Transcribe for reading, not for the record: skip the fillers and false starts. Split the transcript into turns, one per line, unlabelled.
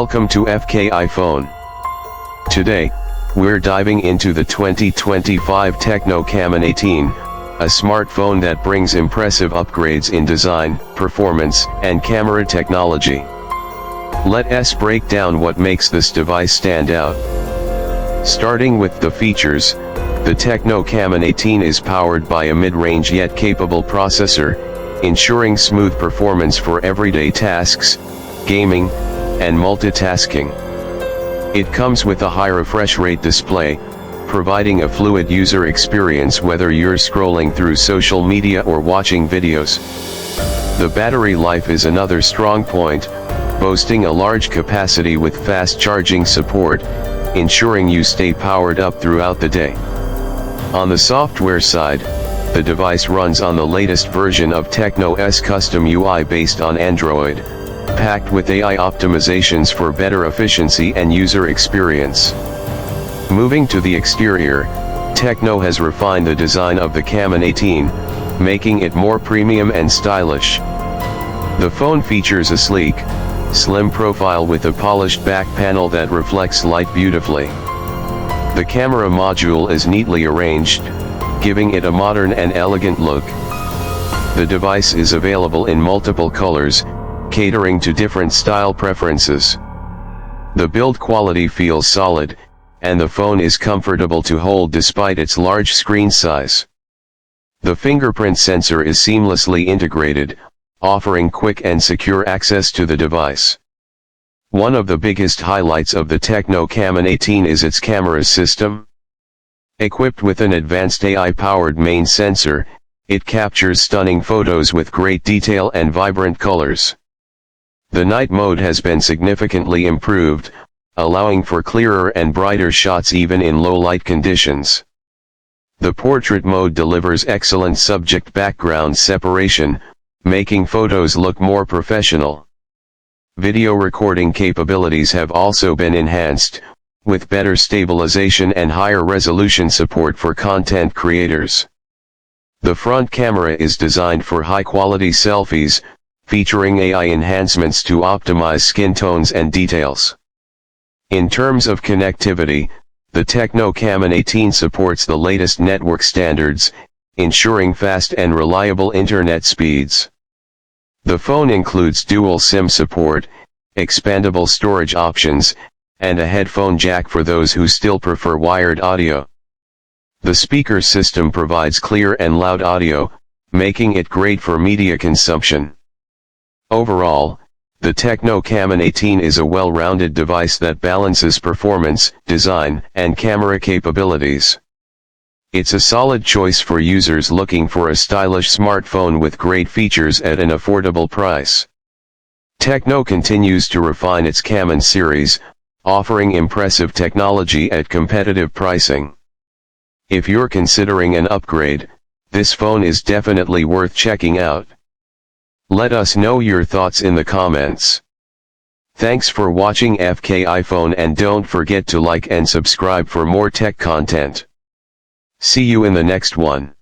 Welcome to FK iPhone. Today, we're diving into the 2025 Tecno Camon 18, a smartphone that brings impressive upgrades in design, performance, and camera technology. Let us break down what makes this device stand out. Starting with the features, the Tecno Camon 18 is powered by a mid-range yet capable processor, ensuring smooth performance for everyday tasks, gaming, and multitasking. It comes with a high refresh rate display, providing a fluid user experience whether you're scrolling through social media or watching videos. The battery life is another strong point, boasting a large capacity with fast charging support, ensuring you stay powered up throughout the day. On the software side, the device runs on the latest version of Tecno's custom UI based on Android, packed with AI optimizations for better efficiency and user experience. Moving to the exterior, Tecno has refined the design of the Camon 18, making it more premium and stylish. The phone features a sleek, slim profile with a polished back panel that reflects light beautifully. The camera module is neatly arranged, giving it a modern and elegant look. The device is available in multiple colors, catering to different style preferences. The build quality feels solid, and the phone is comfortable to hold despite its large screen size. The fingerprint sensor is seamlessly integrated, offering quick and secure access to the device. One of the biggest highlights of the Tecno Camon 18 is its camera system. Equipped with an advanced AI-powered main sensor, it captures stunning photos with great detail and vibrant colors. The night mode has been significantly improved, allowing for clearer and brighter shots even in low light conditions. The portrait mode delivers excellent subject background separation, making photos look more professional. Video recording capabilities have also been enhanced, with better stabilization and higher resolution support for content creators. The front camera is designed for high-quality selfies, featuring AI enhancements to optimize skin tones and details. In terms of connectivity, the Tecno Camon 18 supports the latest network standards, ensuring fast and reliable internet speeds. The phone includes dual SIM support, expandable storage options, and a headphone jack for those who still prefer wired audio. The speaker system provides clear and loud audio, making it great for media consumption. Overall, the Tecno Camon 18 is a well-rounded device that balances performance, design, and camera capabilities. It's a solid choice for users looking for a stylish smartphone with great features at an affordable price. Tecno continues to refine its Camon series, offering impressive technology at competitive pricing. If you're considering an upgrade, this phone is definitely worth checking out. Let us know your thoughts in the comments. Thanks for watching FK iPhone, and don't forget to like and subscribe for more tech content. See you in the next one.